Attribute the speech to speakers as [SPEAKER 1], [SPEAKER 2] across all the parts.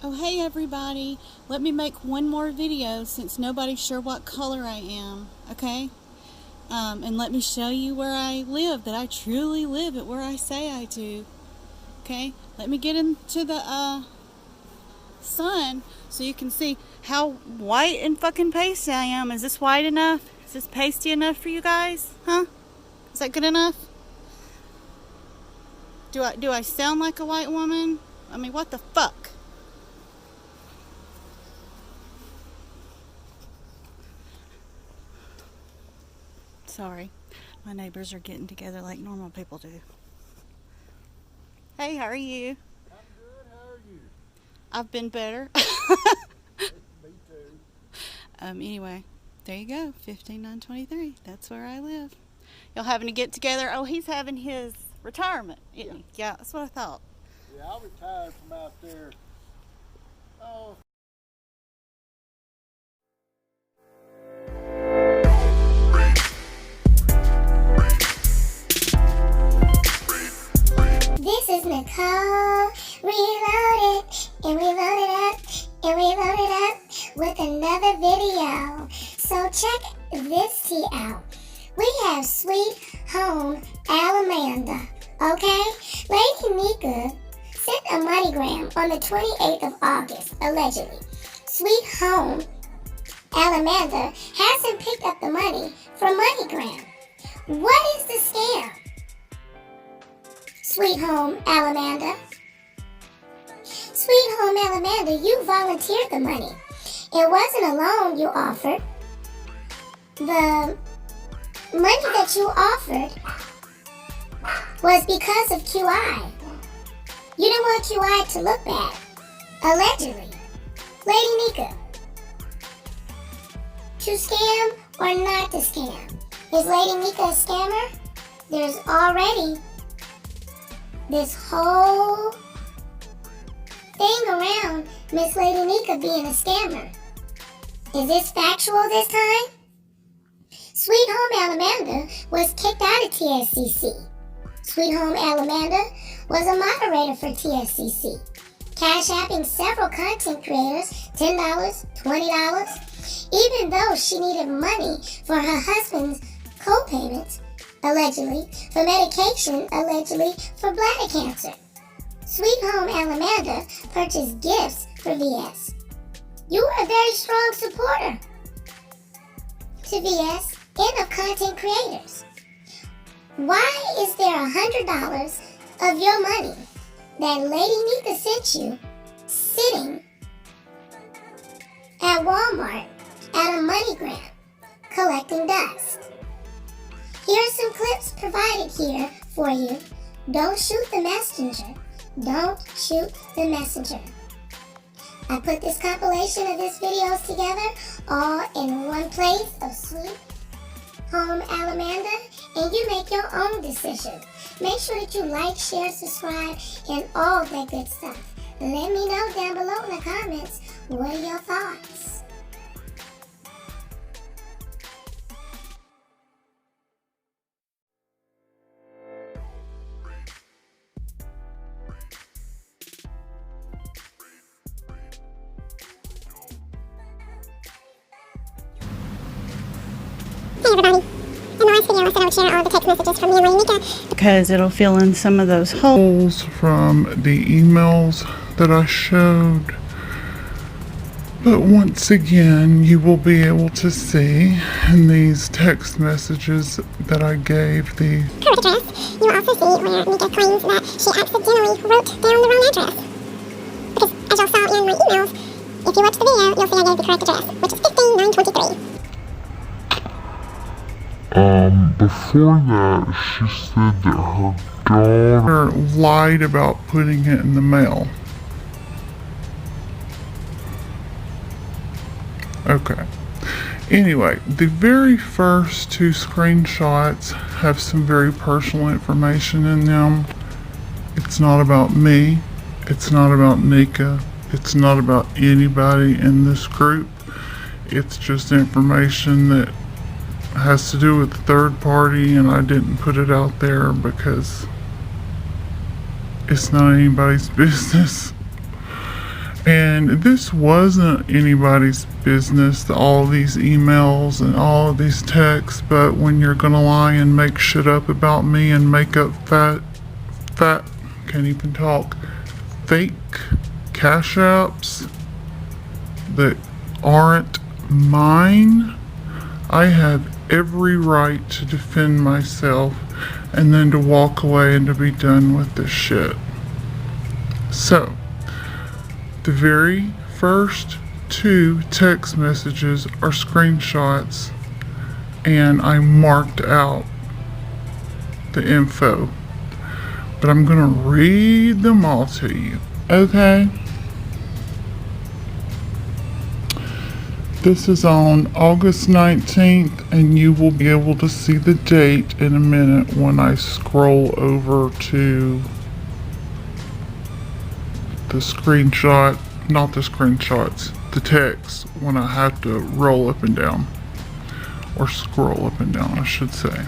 [SPEAKER 1] Oh hey everybody, let me make one more video since nobody's sure what color I am, okay? And let me show you where I live, that I truly live at where I say I do, okay? Let me get into the sun so you can see how white and fucking pasty I am. Is this white enough? Is this pasty enough for you guys? Huh? Is that good enough? Do I sound like a white woman? I mean, what the fuck? Sorry, my neighbors are getting together like normal people do. Hey, how are you?
[SPEAKER 2] I'm good, how are you?
[SPEAKER 1] I've been better.
[SPEAKER 2] Me too.
[SPEAKER 1] Anyway, there you go, 15923. That's where I live. Y'all having to get together? Oh, he's having his retirement, isn't he? Yeah, that's what I thought.
[SPEAKER 2] Yeah, I retired from out there. Oh.
[SPEAKER 3] This is Nicole Reloaded, and we loaded up, and we loaded up with another video. So check this tea out. We have Sweet Home Alamanda, okay? Lady Nyca sent a moneygram on the 28th of August, allegedly. Sweet Home Alamanda hasn't picked up the money from MoneyGram. What is the scam? Sweet Home Alamanda. Sweet Home Alamanda, you volunteered the money. It wasn't a loan you offered. The money that you offered was because of QI. You didn't want QI to look bad. Allegedly. Lady Nyca. To scam or not to scam? Is Lady Nyca a scammer? There's already this whole thing around Miss Lady Nyca being a scammer. Is this factual this time? Sweet Home Alamanda was kicked out of TSCC. Sweet Home Alamanda was a moderator for TSCC, cash apping several content creators $10, $20, even though she needed money for her husband's co-payments, allegedly, for medication, allegedly, for bladder cancer. Sweet Home Alamanda purchased gifts for VS. You were a very strong supporter to VS and of content creators. Why is there $100 of your money that Lady Nyca sent you sitting at Walmart at a MoneyGram collecting dust? Here are some clips provided here for you. Don't shoot the messenger. Don't shoot the messenger. I put this compilation of these videos together all in one place of Sweet Home Alamanda, and you make your own decision. Make sure that you like, share, subscribe, and all that good stuff. Let me know down below in the comments what are your thoughts.
[SPEAKER 4] Hey everybody, in the last video I said I would share all the text messages from me and Lady Nyca
[SPEAKER 1] Because it'll fill in some of those holes.
[SPEAKER 5] From the emails that I showed, but once again you will be able to see in these text messages that I gave the
[SPEAKER 4] correct address. You will also see where Nyca claims that she accidentally wrote down the wrong address. Because as y'all saw in my emails, if you watch the video, you'll see I gave the correct address, which is 15923.
[SPEAKER 6] Before that, she said that her daughter
[SPEAKER 5] lied about putting it in the mail. Okay. Anyway, the very first two screenshots have some very personal information in them. It's not about me. It's not about Nyca. It's not about anybody in this group. It's just information that has to do with the third party, and I didn't put it out there because it's not anybody's business. And this wasn't anybody's business, all these emails and all of these texts, but when you're gonna lie and make shit up about me and make up can't even talk, fake cash apps that aren't mine, I have every right to defend myself and then to walk away and to be done with this shit. So, the very first 2 text messages are screenshots, and I marked out the info. But I'm gonna read them all to you, okay? This is on August 19th, and you will be able to see the date in a minute when I scroll over to the screenshot, not the screenshots, the text, when I have to roll up and down, or scroll up and down, I should say.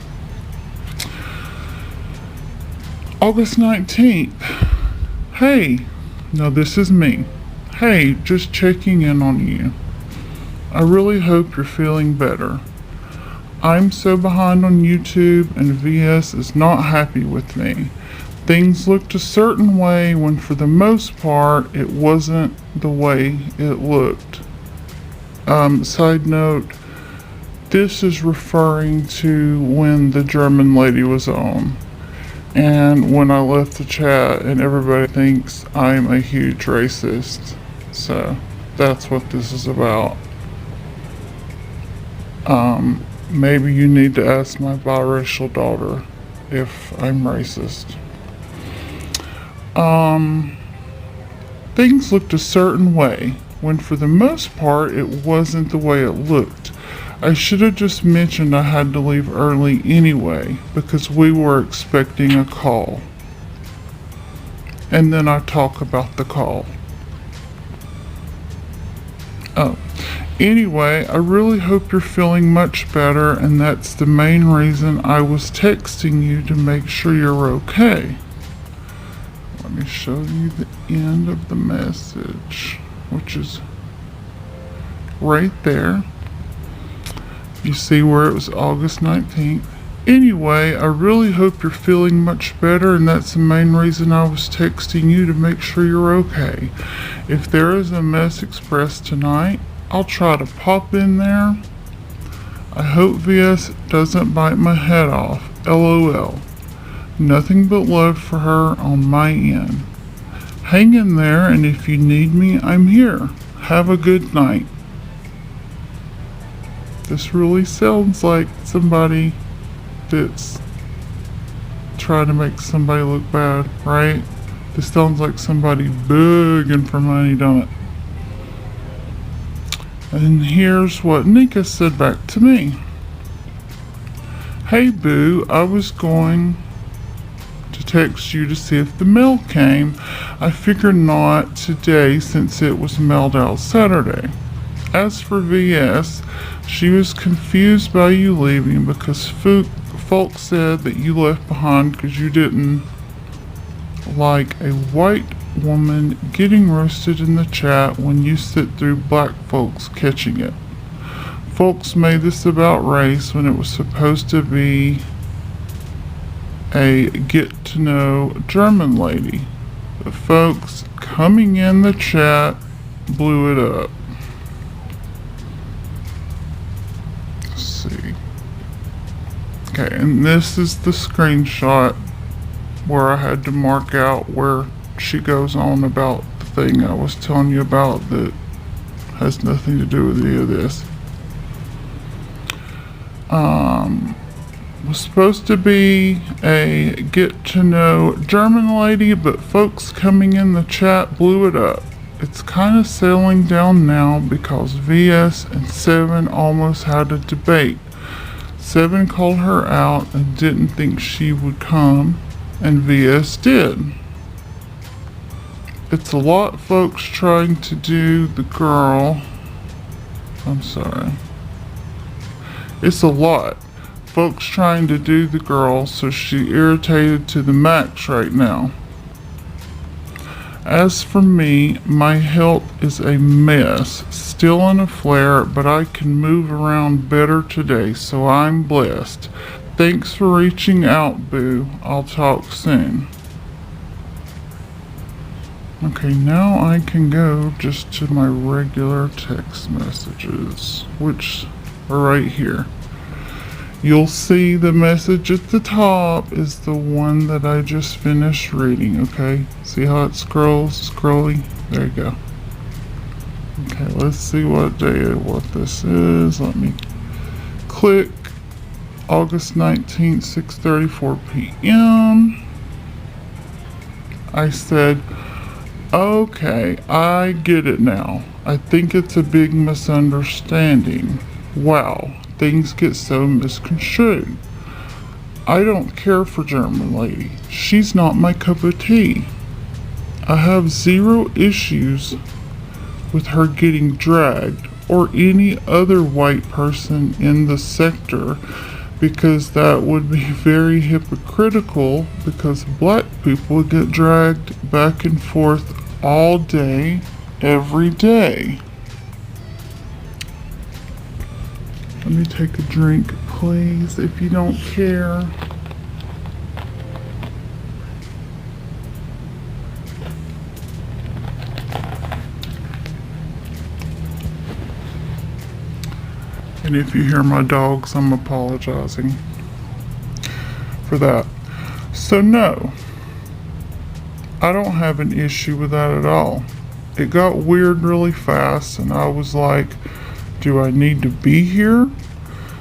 [SPEAKER 5] August 19th. Hey, now this is me. Hey, just checking in on you. I really hope you're feeling better. I'm so behind on YouTube and VS is not happy with me. Things looked a certain way when for the most part it wasn't the way it looked. Side note, this is referring to when the German lady was on. And when I left the chat and everybody thinks I'm a huge racist. So that's what this is about. Maybe you need to ask my biracial daughter if I'm racist. Things looked a certain way, when for the most part it wasn't the way it looked. I should have just mentioned I had to leave early anyway, because we were expecting a call. And then I talk about the call. Oh. Anyway, I really hope you're feeling much better, and that's the main reason I was texting you, to make sure you're okay. Let me show you the end of the message, which is right there. You see where it was August 19th. Anyway, I really hope you're feeling much better, and that's the main reason I was texting you, to make sure you're okay. If there is a mess expressed tonight, I'll try to pop in there. I hope VS doesn't bite my head off. LOL. Nothing but love for her on my end. Hang in there, and if you need me, I'm here. Have a good night. This really sounds like somebody that's trying to make somebody look bad, right? This sounds like somebody begging for money, don't it? And here's what Nyca said back to me. Hey boo, I was going to text you to see if the mail came. I figured not today since it was mailed out Saturday. As for VS, she was confused by you leaving because folks said that you left behind because you didn't like a white woman getting roasted in the chat when you sit through black folks catching it. Folks made this about race when it was supposed to be a get to know German lady. The folks coming in the chat blew it up. Let's see. Okay, and this is the screenshot where I had to mark out where she goes on about the thing I was telling you about that has nothing to do with any of this. Was supposed to be a get to know German lady, but folks coming in the chat blew it up. It's kind of settling down now because VS and Seven almost had a debate. Seven called her out and didn't think she would come, and VS did. It's a lot folks trying to do the girl. I'm sorry. It's a lot folks trying to do the girl, so she irritated to the max right now. As for me, my health is a mess, still in a flare, but I can move around better today, so I'm blessed. Thanks for reaching out, Boo. I'll talk soon. Okay, now I can go just to my regular text messages, which are right here. You'll see the message at the top is the one that I just finished reading, okay? See how it scrolly? There you go. Okay, let's see what this is. Let me click. August 19th, 6:34 p.m. I said, okay, I get it now. I think it's a big misunderstanding. Wow. Things get so misconstrued. I don't care for German lady. She's not my cup of tea. I have zero issues with her getting dragged or any other white person in the sector, because that would be very hypocritical, because black people get dragged back and forth all day, every day. Let me take a drink, please, if you don't care. And if you hear my dogs, I'm apologizing for that. So no, I don't have an issue with that at all. It got weird really fast, and I was like, do I need to be here?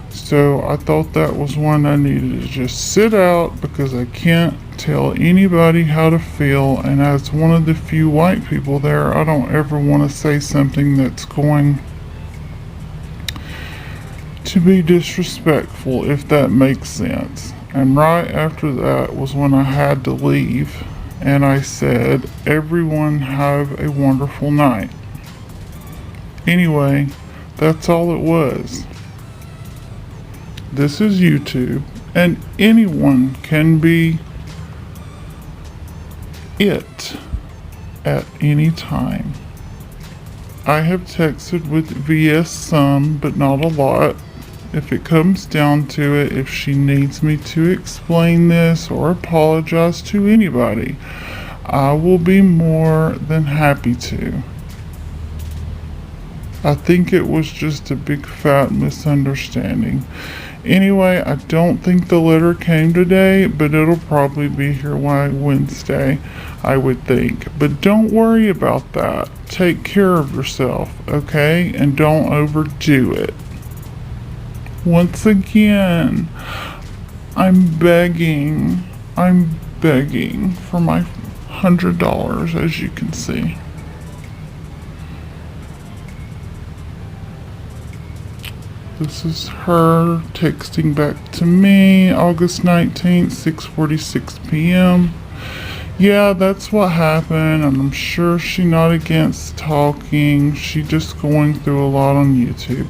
[SPEAKER 5] So I thought that was one I needed to just sit out, because I can't tell anybody how to feel, and as one of the few white people there, I don't ever want to say something that's going to be disrespectful, if that makes sense. And right after that was when I had to leave, and I said, everyone have a wonderful night. Anyway, that's all it was. This is YouTube, and anyone can be it at any time. I have texted with VS some, but not a lot. If it comes down to it, if she needs me to explain this or apologize to anybody, I will be more than happy to. I think it was just a big fat misunderstanding. Anyway, I don't think the letter came today, but it'll probably be here Wednesday, I would think. But don't worry about that. Take care of yourself, okay? And don't overdo it. Once again, I'm begging for my $100, as you can see. This is her texting back to me, August 19th, 6:46 p.m. Yeah, that's what happened, and I'm sure she's not against talking. She's just going through a lot on YouTube.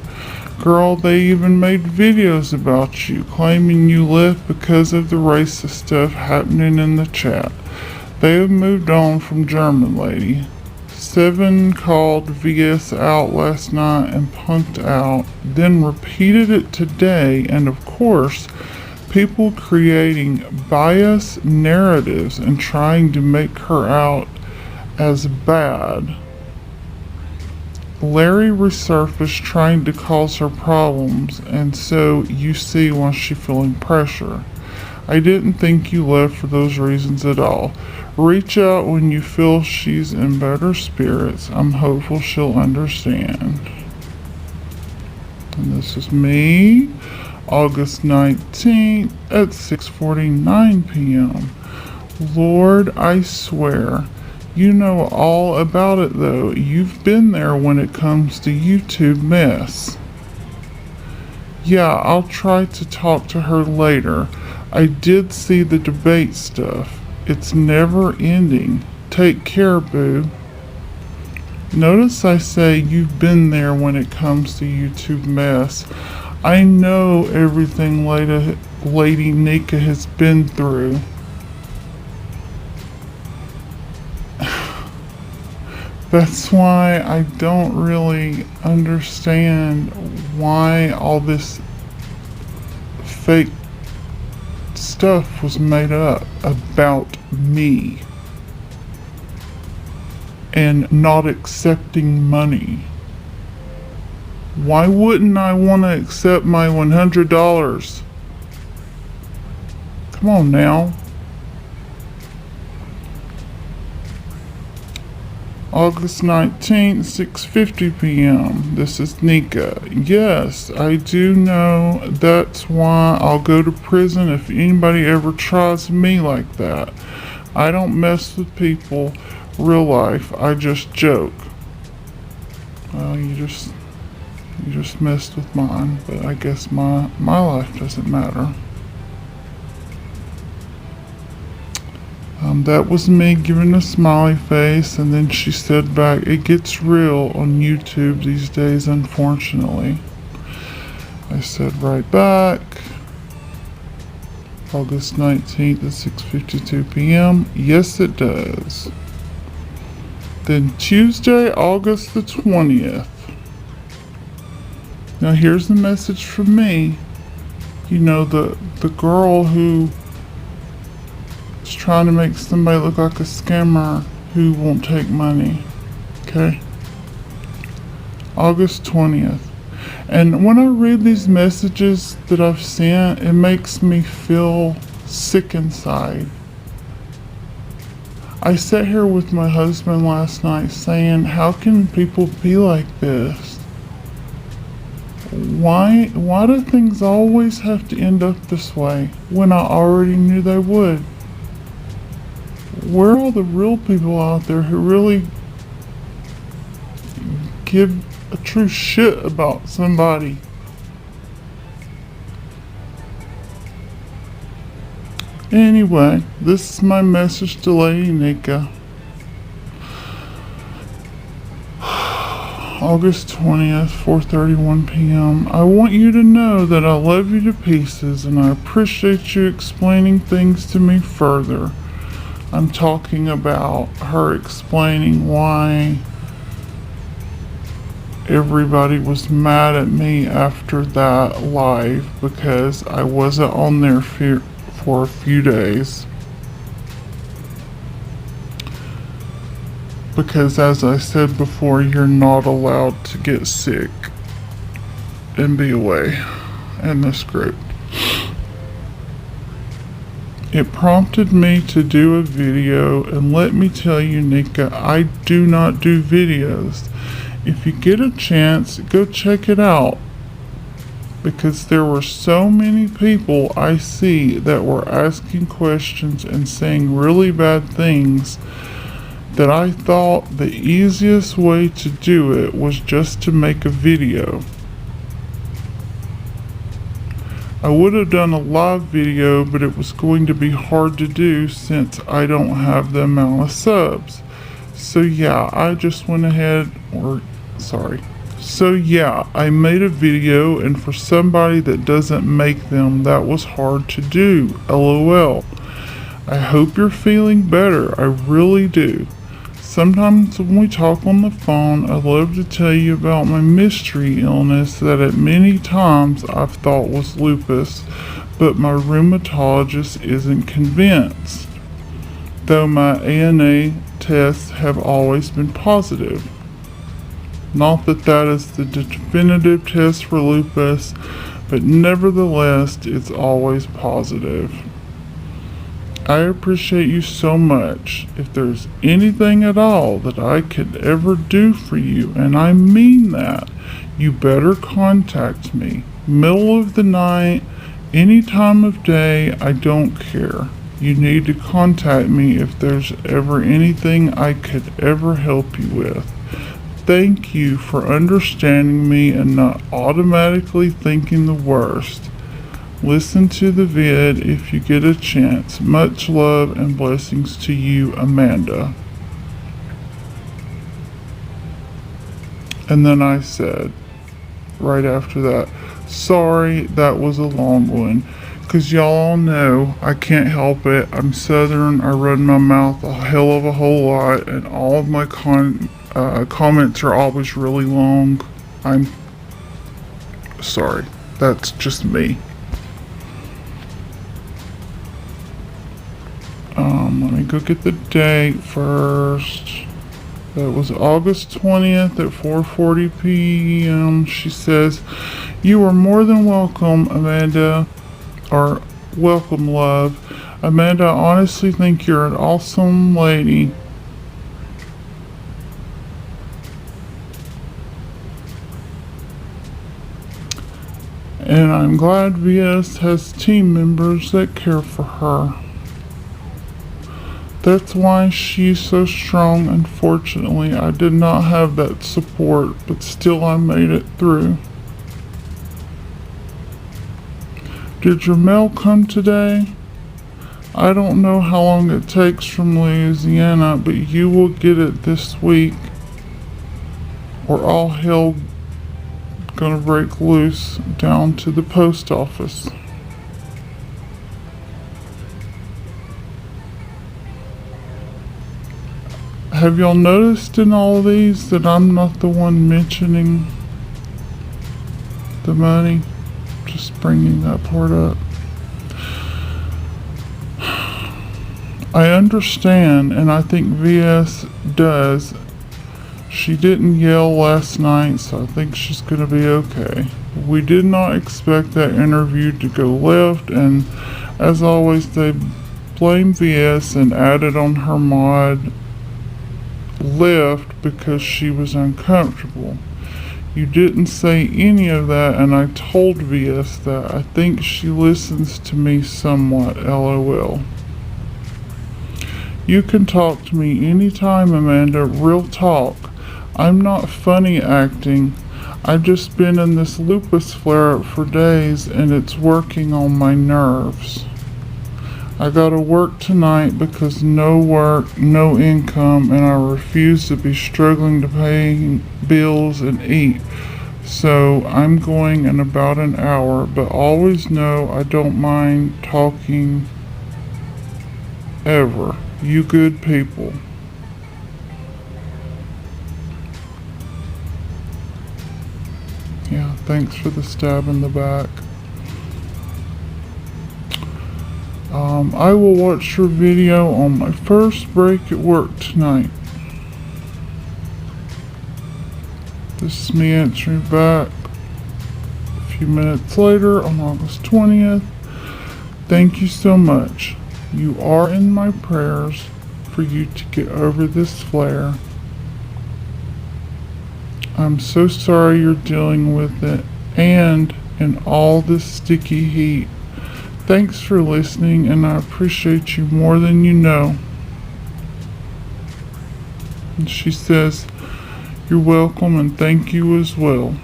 [SPEAKER 5] Girl, they even made videos about you, claiming you left because of the racist stuff happening in the chat. They have moved on from German lady. 7 called VS out last night and punked out, then repeated it today, and of course, people creating biased narratives and trying to make her out as bad. Larry resurfaced trying to cause her problems, and so you see why she's feeling pressure. I didn't think you left for those reasons at all. Reach out when you feel she's in better spirits. I'm hopeful she'll understand. And this is me, August 19th at 6:49 p.m. Lord, I swear, you know all about it though. You've been there when it comes to YouTube mess. Yeah, I'll try to talk to her later. I did see the debate stuff. It's never ending. Take care, boo. Notice I say you've been there when it comes to YouTube mess. I know everything Lady Nyca has been through. That's why I don't really understand why all this fake stuff was made up about me and not accepting money. Why wouldn't I want to accept my $100? Come on now. August 19th, 6:50 p.m. This is Nyca. Yes, I do know. That's why I'll go to prison if anybody ever tries me like that. I don't mess with people real life. I just joke. Well, you just messed with mine, but I guess my life doesn't matter. That was me giving a smiley face, and then she said back, "It gets real on YouTube these days, unfortunately." I said right back, August 19th at 6:52 p.m. Yes, it does. Then Tuesday, August the 20th. Now here's the message from me. You know, the girl who is trying to make somebody look like a scammer who won't take money. Okay? August 20th. And when I read these messages that I've sent, it makes me feel sick inside. I sat here with my husband last night saying, how can people be like this? Why do things always have to end up this way when I already knew they would? Where are all the real people out there who really give a true shit about somebody? Anyway, this is my message to Lady Nyca. August 20th, 4:31 p.m. I want you to know that I love you to pieces and I appreciate you explaining things to me further. I'm talking about her explaining why everybody was mad at me after that live because I wasn't on there for a few days. Because as I said before, you're not allowed to get sick and be away in this group. It prompted me to do a video, and let me tell you, Nyca, I do not do videos. If you get a chance, go check it out. Because there were so many people I see that were asking questions and saying really bad things that I thought the easiest way to do it was just to make a video. I would have done a live video, but it was going to be hard to do since I don't have the amount of subs. So yeah, I just went ahead, I made a video, and for somebody that doesn't make them, that was hard to do. LOL. I hope you're feeling better. I really do. Sometimes when we talk on the phone, I love to tell you about my mystery illness that at many times I've thought was lupus, but my rheumatologist isn't convinced, though my ANA tests have always been positive. Not that that is the definitive test for lupus, but nevertheless, it's always positive. I appreciate you so much. If there's anything at all that I could ever do for you, and I mean that, you better contact me. Middle of the night, any time of day, I don't care. You need to contact me if there's ever anything I could ever help you with. Thank you for understanding me and not automatically thinking the worst. Listen to the vid if you get a chance. Much love and blessings to you, Amanda. And then I said, right after that, sorry that was a long one. Because y'all all know I can't help it. I'm Southern. I run my mouth a hell of a whole lot. And all of my comments are always really long. I'm sorry. That's just me. Let me go get the date first. That was August 20th at 4:40 p.m. She says, "You are more than welcome, Amanda," or "welcome, love. Amanda, I honestly think you're an awesome lady. And I'm glad VS has team members that care for her. That's why she's so strong. Unfortunately, I did not have that support, but still I made it through." Did your mail come today? I don't know how long it takes from Louisiana, but you will get it this week, or all hell gonna break loose down to the post office. Have y'all noticed in all of these that I'm not the one mentioning the money? Just bringing that part up. I understand, and I think VS does. She didn't yell last night, so I think she's going to be okay. We did not expect that interview to go left, and as always, they blame VS and added on her mod left because she was uncomfortable. You didn't say any of that, and I told VS that. I think she listens to me somewhat, LOL. You can talk to me anytime, Amanda. Real talk. I'm not funny acting. I've just been in this lupus flare-up for days, and it's working on my nerves. I gotta work tonight because no work, no income, and I refuse to be struggling to pay bills and eat. So I'm going in about an hour, but always know I don't mind talking ever. You good people. Yeah, thanks for the stab in the back. I will watch your video on my first break at work tonight. This is me answering back a few minutes later on August 20th. Thank you so much. You are in my prayers for you to get over this flare. I'm so sorry you're dealing with it and in all this sticky heat. Thanks for listening, and I appreciate you more than you know. And she says, you're welcome and thank you as well.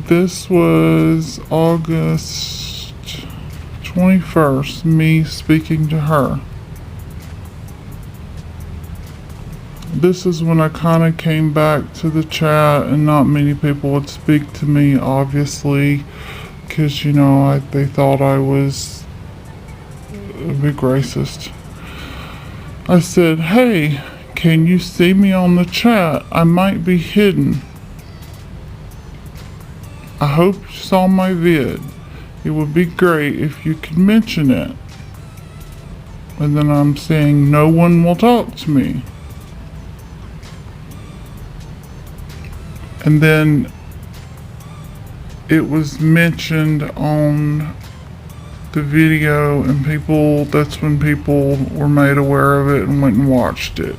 [SPEAKER 5] This was August 21st, me speaking to her. This is when I kind of came back to the chat, and not many people would speak to me, obviously, because, you know, they thought I was a big racist. I said, hey, can you see me on the chat? I might be hidden. I hope you saw my vid. It would be great if you could mention it. And then I'm saying no one will talk to me. And then it was mentioned on the video, and that's when people were made aware of it and went and watched it.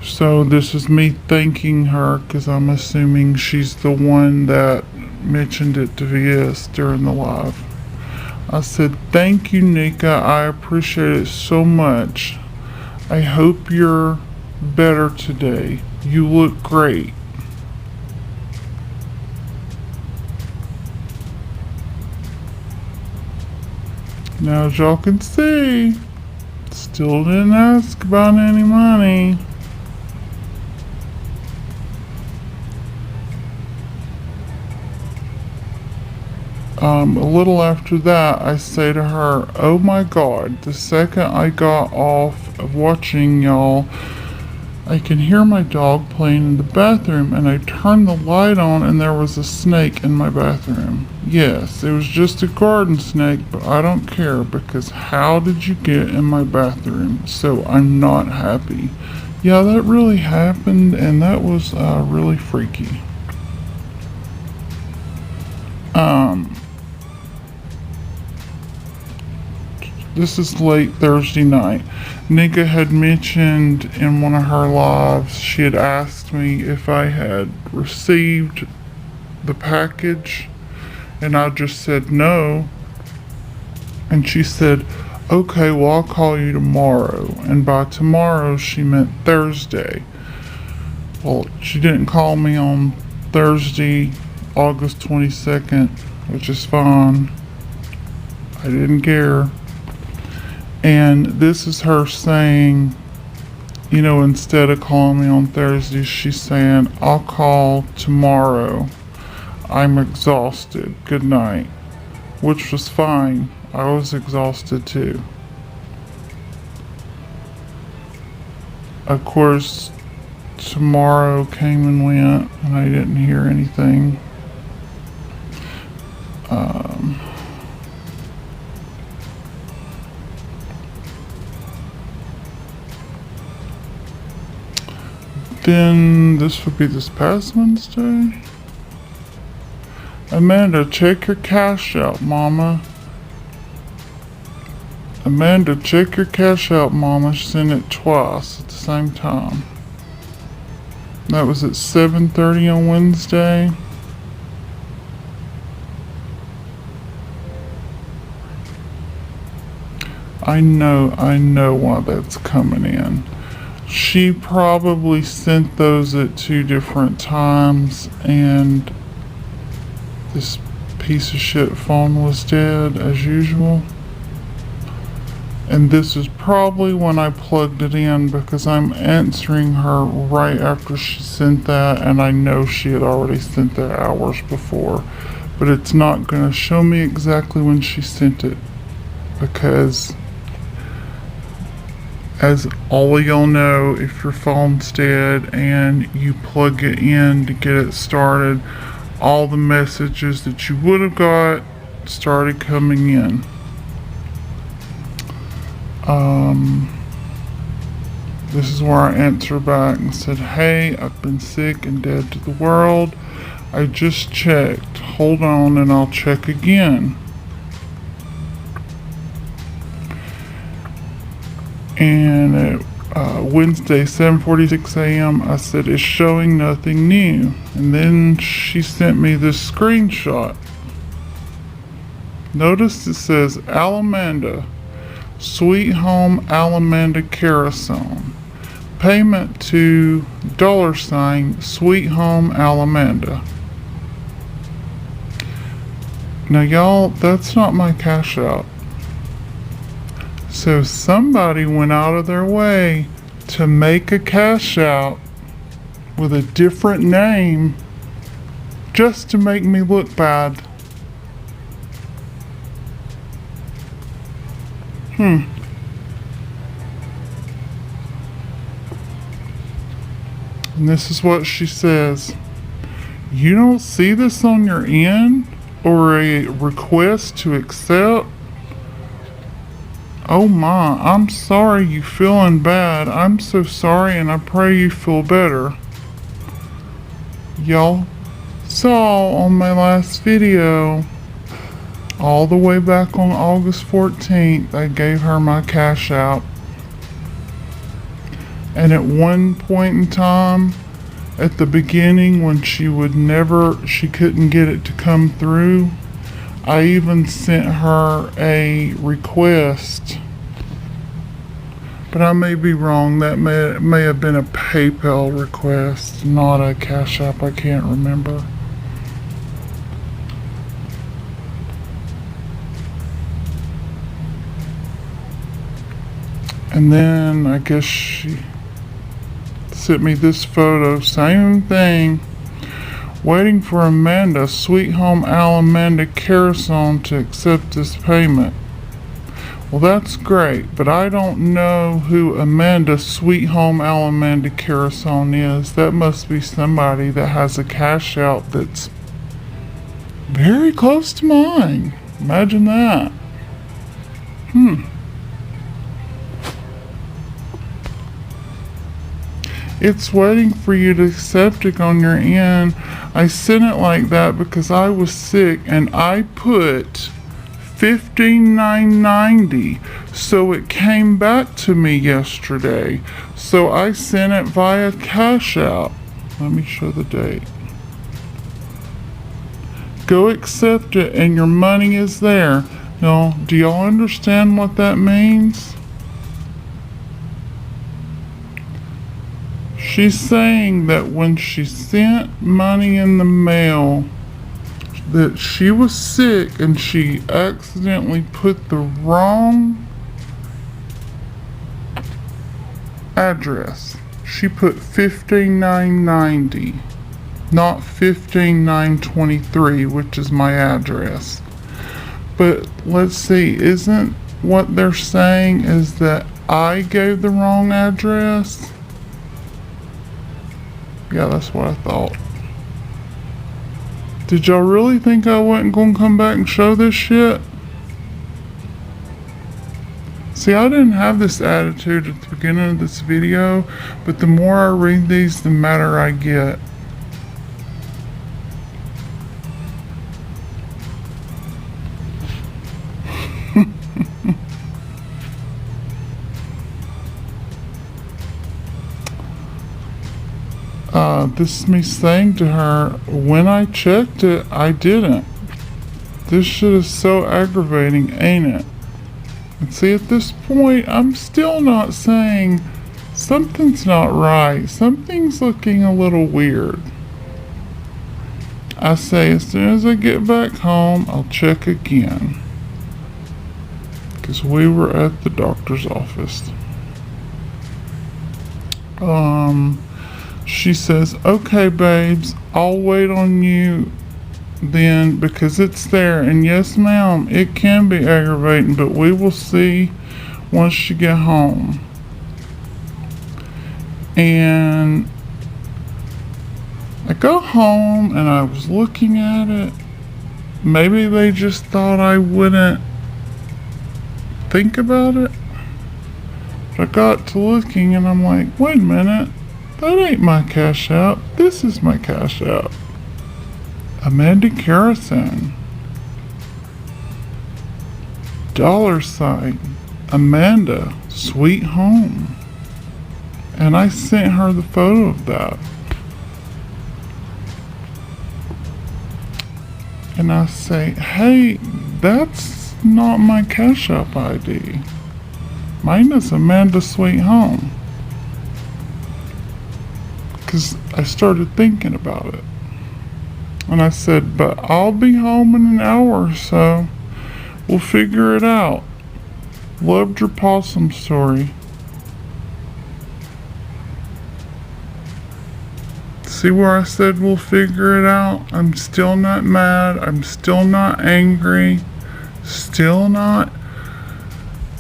[SPEAKER 5] So this is me thanking her, because I'm assuming she's the one that mentioned it to VS during the live. I said, thank you, Nyca. I appreciate it so much. I hope you're better today. You look great. Now, as y'all can see, still didn't ask about any money. A little after that, I say to her, oh my God, the second I got off of watching y'all, I can hear my dog playing in the bathroom, and I turned the light on and there was a snake in my bathroom. Yes, it was just a garden snake, but I don't care, because how did you get in my bathroom? So I'm not happy. Yeah, that really happened, and that was really freaky. This is late Thursday night. Nyca had mentioned in one of her lives, she had asked me if I had received the package, and I just said no. And she said, okay, well, I'll call you tomorrow. And by tomorrow, she meant Thursday. Well, she didn't call me on Thursday, August 22nd, which is fine. I didn't care. And this is her saying, you know, instead of calling me on Thursday, she's saying, I'll call tomorrow. I'm exhausted. Good night. Which was fine. I was exhausted too. Of course, tomorrow came and went, and I didn't hear anything. Then this would be this past Wednesday. Amanda, check your cash out, Mama. Amanda, check your cash out, Mama. She sent it twice at the same time. That was at 7:30 on Wednesday. I know why that's coming in. She probably sent those at 2 different times, and this piece of shit phone was dead as usual. And this is probably when I plugged it in, because I'm answering her right after she sent that, and I know she had already sent that hours before. But it's not going to show me exactly when she sent it, because as all of y'all know, if your phone's dead and you plug it in to get it started, all the messages that you would have got started coming in. This is where I answered back and said, hey, I've been sick and dead to the world. I just checked. Hold on and I'll check again. And at Wednesday, 7:46 a.m., I said, it's showing nothing new. And then she sent me this screenshot. Notice it says Alamanda, Sweet Home Alamanda Carousel. Payment to $ Sweet Home Alamanda. Now y'all, that's not my cash out. So somebody went out of their way to make a cash out with a different name just to make me look bad. And this is what she says. You don't see this on your end or a request to accept? Oh my, I'm sorry you feeling bad. I'm so sorry, and I pray you feel better. Y'all saw on my last video, all the way back on August 14th, I gave her my cash out. And at one point in time, at the beginning, when she couldn't get it to come through, I even sent her a request. But I may be wrong. That may have been a PayPal request, not a Cash App. I can't remember. And then I guess she sent me this photo, same thing. Waiting for Amanda, Sweet Home Alamanda Carousel to accept this payment. Well, that's great, but I don't know who Amanda Sweet Home Alamanda Carousel is. That must be somebody that has a cash out that's very close to mine. Imagine that. It's waiting for you to accept it on your end. I sent it like that because I was sick and I put $15,990, so it came back to me yesterday. So I sent it via Cash App. Let me show the date. Go accept it and your money is there. Now, do y'all understand what that means? She's saying that when she sent money in the mail, that she was sick and she accidentally put the wrong address. She put 15990, not 15923, which is my address. But let's see, isn't what they're saying is that I gave the wrong address? Yeah, that's what I thought. Did y'all really think I wasn't gonna come back and show this shit? See, I didn't have this attitude at the beginning of this video, but the more I read these, the madder I get. This is me saying to her, when I checked it, I didn't. This shit is so aggravating, ain't it? And see, at this point, I'm still not saying something's not right. Something's looking a little weird. I say, as soon as I get back home, I'll check again. Because we were at the doctor's office. She says, okay, babes, I'll wait on you then because it's there. And yes, ma'am, it can be aggravating, but we will see once you get home. And I go home and I was looking at it. Maybe they just thought I wouldn't think about it. But I got to looking and I'm like, wait a minute. That ain't my cash out. This is my cash out. Amanda Carrison. $, Amanda Sweet Home. And I sent her the photo of that. And I say, hey, that's not my cash app ID. Mine is Amanda Sweet Home. Because I started thinking about it. And I said, but I'll be home in an hour or so. We'll figure it out. Loved your possum story. See where I said we'll figure it out? I'm still not mad. I'm still not angry. Still not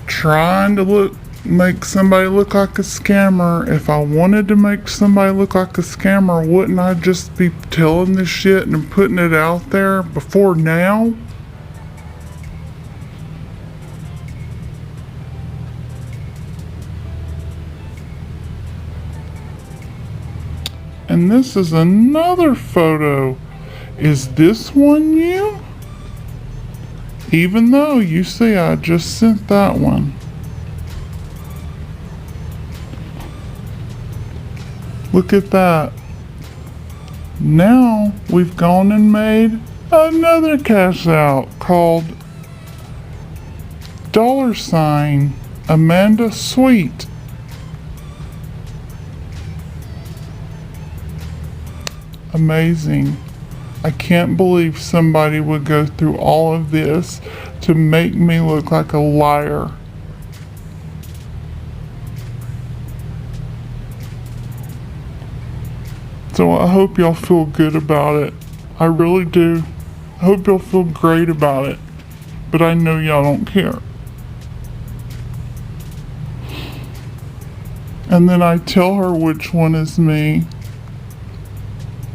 [SPEAKER 5] trying to make somebody look like a scammer. If I wanted to make somebody look like a scammer, wouldn't I just be telling this shit and putting it out there before now? And this is another photo. Is this one you? Even though you see I just sent that one. Look at that. Now we've gone and made another cash out called $ Amanda Sweet. Amazing. I can't believe somebody would go through all of this to make me look like a liar. So I hope y'all feel good about it. I really do. I hope y'all feel great about it. But I know y'all don't care. And then I tell her which one is me.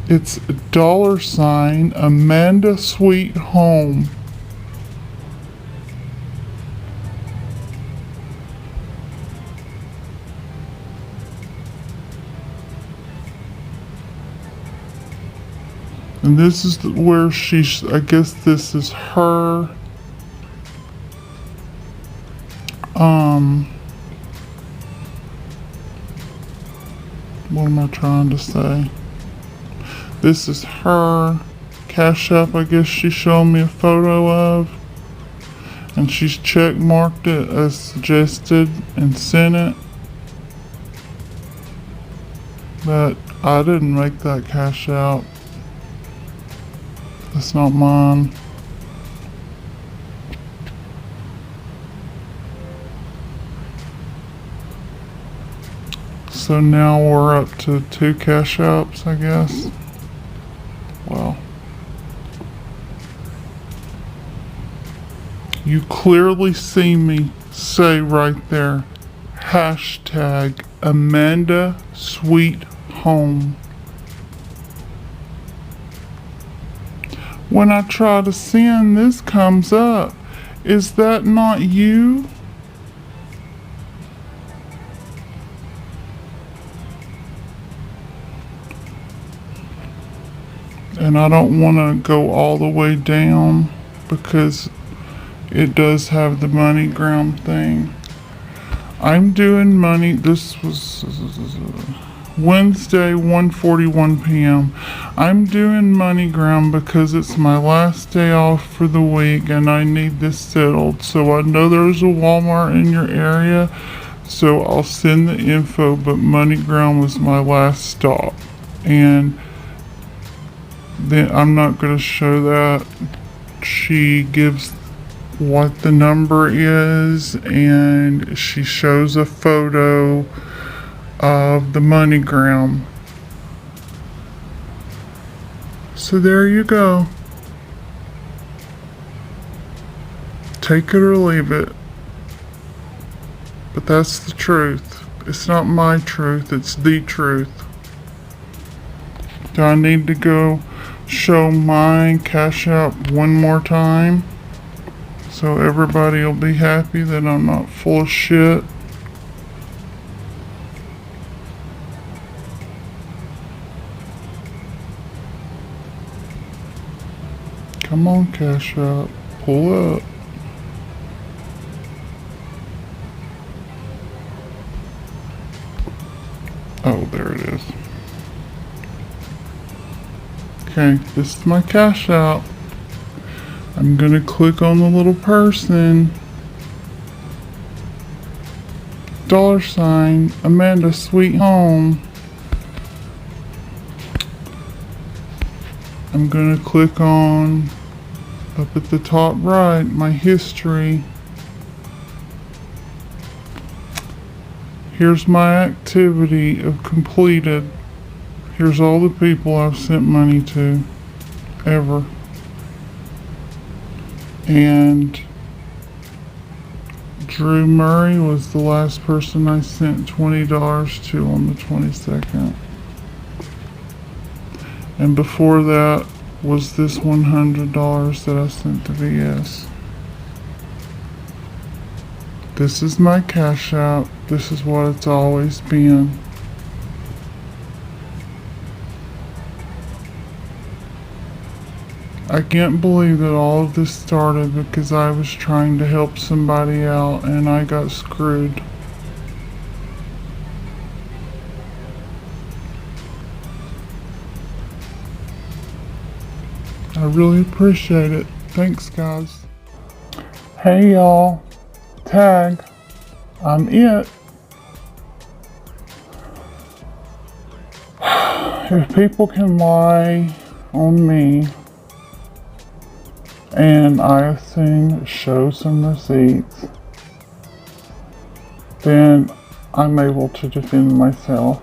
[SPEAKER 5] It's $ Amanda Sweet Home. And this is where she's, I guess this is her, what am I trying to say? This is her Cash App, I guess she showed me a photo of. And she's check marked it as suggested and sent it. But I didn't make that Cash App. That's not mine. So now we're up to 2 Cash Apps, I guess. Wow. You clearly see me say right there, hashtag Amanda Sweet Home. When I try to send, this comes up. Is that not you? And I don't want to go all the way down because it does have the MoneyGram thing. I'm doing money. This was Wednesday, 1:41 p.m. I'm doing MoneyGram because it's my last day off for the week and I need this settled. So I know there's a Walmart in your area, so I'll send the info, but MoneyGram was my last stop. And then I'm not going to show that. She gives what the number is and she shows a photo of the MoneyGram. So there you go. Take it or leave it. But that's the truth. It's not my truth, it's the truth. Do I need to go show my Cash App one more time so everybody will be happy that I'm not full of shit? Come on, Cash App, pull up. Oh, there it is. Okay, this is my Cash App. I'm gonna click on the little person. $ Amanda Sweet Home. I'm gonna click on up at the top right, my history. Here's my activity of completed. Here's all the people I've sent money to ever. And Drew Murray was the last person I sent $20 to on the 22nd. And before that was this $100 that I sent to VS. This is my Cash App. This is what it's always been. I can't believe that all of this started because I was trying to help somebody out and I got screwed. I really appreciate it. Thanks, guys. Hey, y'all. Tag. I'm it. If people can lie on me, and I assume show some receipts, then I'm able to defend myself.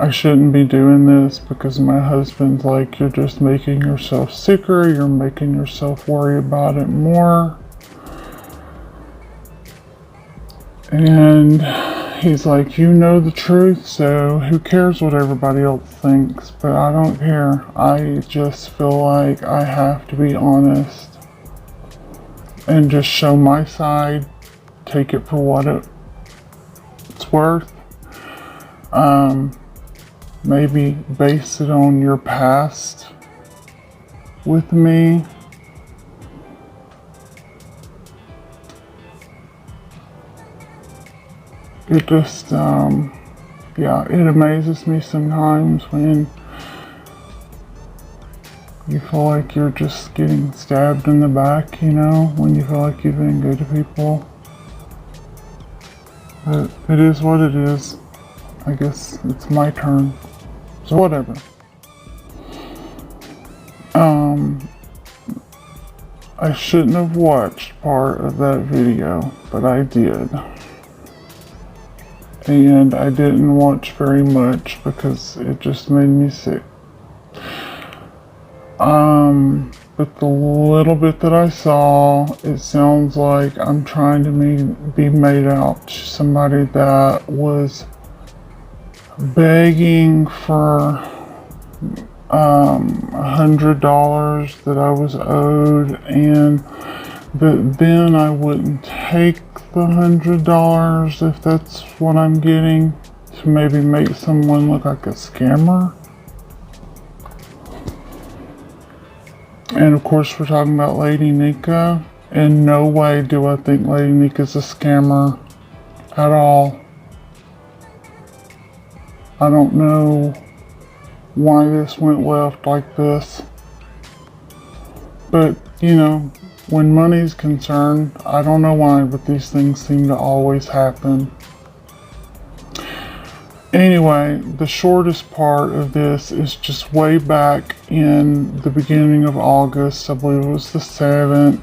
[SPEAKER 5] I shouldn't be doing this because my husband's like, you're just making yourself sicker, you're making yourself worry about it more. And he's like, you know the truth, so who cares what everybody else thinks? But I don't care. I just feel like I have to be honest and just show my side, take it for what it's worth. Maybe base it on your past with me. It just, yeah, it amazes me sometimes when you feel like you're just getting stabbed in the back, you know, when you feel like you've been good to people. But it is what it is. I guess it's my turn. So whatever. I shouldn't have watched part of that video, but I did. And I didn't watch very much because it just made me sick. But the little bit that I saw, it sounds like I'm trying to be made out to somebody that was begging for $100 that I was owed, but then I wouldn't take the $100 if that's what I'm getting, to maybe make someone look like a scammer. And of course we're talking about Lady Nyca. In no way do I think Lady Nyca's a scammer at all. I don't know why this went left like this. But, you know, when money's concerned, I don't know why, but these things seem to always happen. Anyway, the shortest part of this is just way back in the beginning of August. I believe it was the 7th.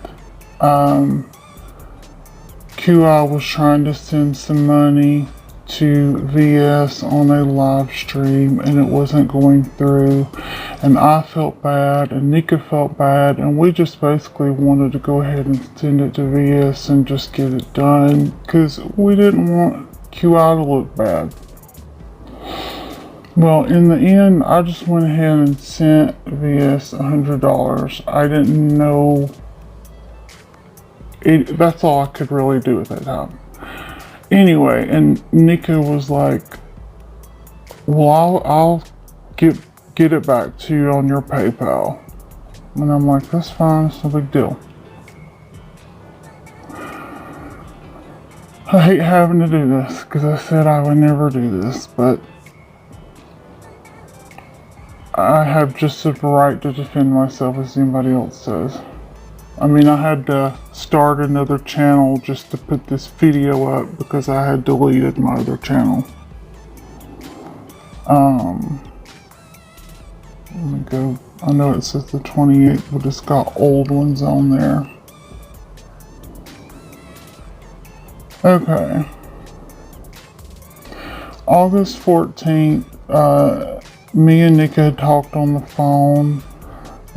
[SPEAKER 5] QI was trying to send some money to VS on a live stream and it wasn't going through, and I felt bad and Nyca felt bad, and we just basically wanted to go ahead and send it to VS and just get it done because we didn't want QI to look bad. Well, in the end, I just went ahead and sent VS $100. I didn't know that's all I could really do at that time. Anyway, and Nyca was like, well, I'll get it back to you on your PayPal. And I'm like, that's fine, it's no big deal. I hate having to do this because I said I would never do this, but I have just the right to defend myself as anybody else does. I mean, I had to start another channel just to put this video up because I had deleted my other channel. Let me go. I know it says the 28th, but it's got old ones on there. Okay. August 14th, me and Nyca had talked on the phone.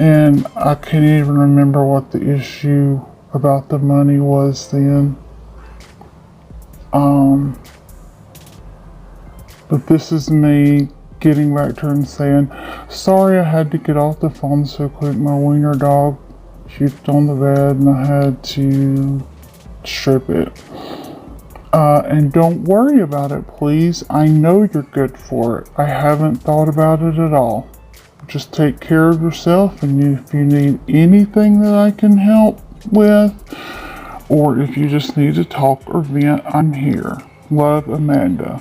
[SPEAKER 5] And I can't even remember what the issue about the money was then. But this is me getting back to her and saying, sorry I had to get off the phone so quick. My wiener dog puked on the bed and I had to strip it. And don't worry about it, please. I know you're good for it. I haven't thought about it at all. Just take care of yourself, and if you need anything that I can help with, or if you just need to talk or vent, I'm here. Love, Amanda.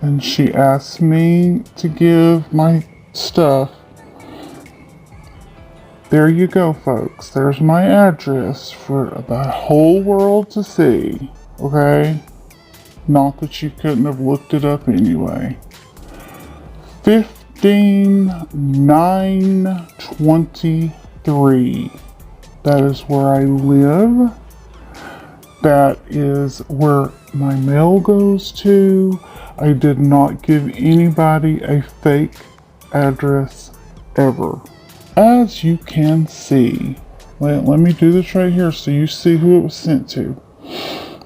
[SPEAKER 5] And she asked me to give my stuff. There you go, folks. There's my address for the whole world to see. Okay? Not that you couldn't have looked it up anyway. 15923. That is where I live. That is where my mail goes to. I did not give anybody a fake address ever. As you can see, let me do this right here so you see who it was sent to.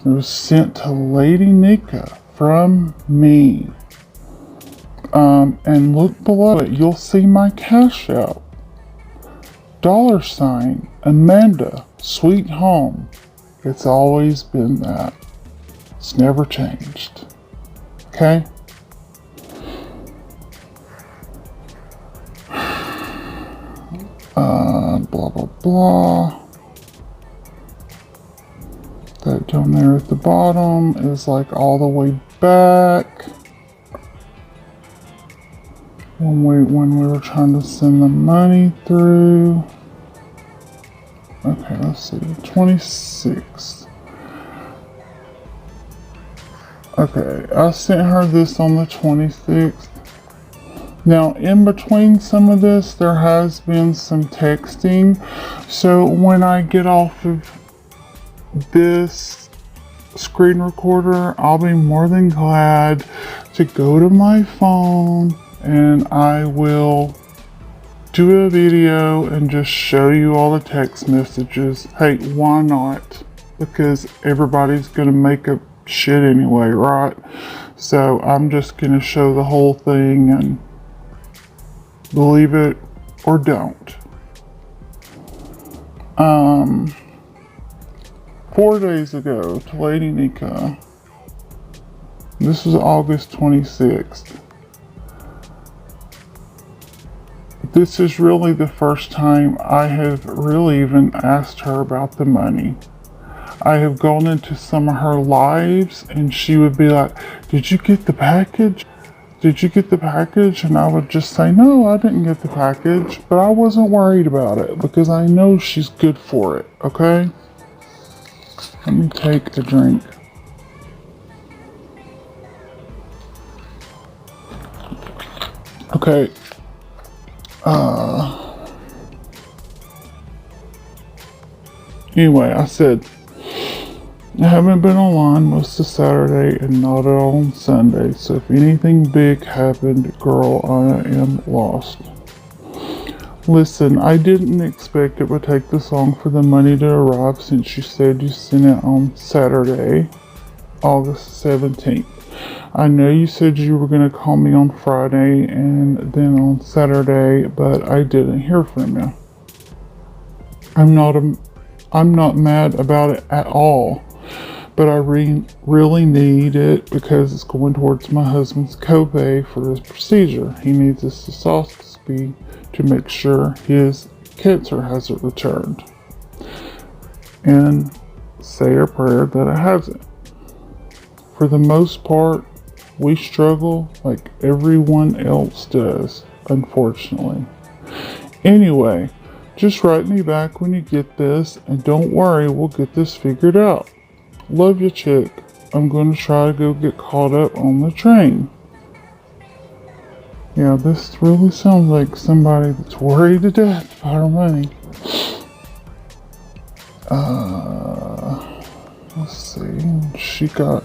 [SPEAKER 5] It was sent to Lady Nyca from me. And look below it, you'll see my Cash App. $ Amanda, sweet home. It's always been that. It's never changed. Okay? Blah, blah, blah. That down there at the bottom is like all the way back. When we were trying to send the money through. Okay, let's see, the 26th. Okay, I sent her this on the 26th. Now, in between some of this, there has been some texting. So when I get off of this screen recorder, I'll be more than glad to go to my phone and I will do a video and just show you all the text messages. Hey, why not? Because everybody's gonna make up shit anyway, right? So I'm just gonna show the whole thing and believe it or don't. 4 days ago to Lady Nyca. This was August 26th. This is really the first time I have really even asked her about the money. I have gone into some of her lives and she would be like, did you get the package? Did you get the package? And I would just say, no, I didn't get the package, but I wasn't worried about it because I know she's good for it, okay? Let me take a drink. Okay. Anyway, I said, I haven't been online most of Saturday and not at all on Sunday, so if anything big happened, girl, I am lost. Listen, I didn't expect it would take this long for the money to arrive since you said you sent it on Saturday, August 17th. I know you said you were going to call me on Friday and then on Saturday, but I didn't hear from you. I'm not mad about it at all, but I really need it because it's going towards my husband's copay for his procedure. He needs a cystoscopy to make sure his cancer hasn't returned. And say a prayer that it hasn't. For the most part, we struggle like everyone else does, unfortunately. Anyway, just write me back when you get this, and don't worry, we'll get this figured out. Love you, chick. I'm going to try to go get caught up on the train. Yeah, this really sounds like somebody that's worried to death about her money. Let's see. She got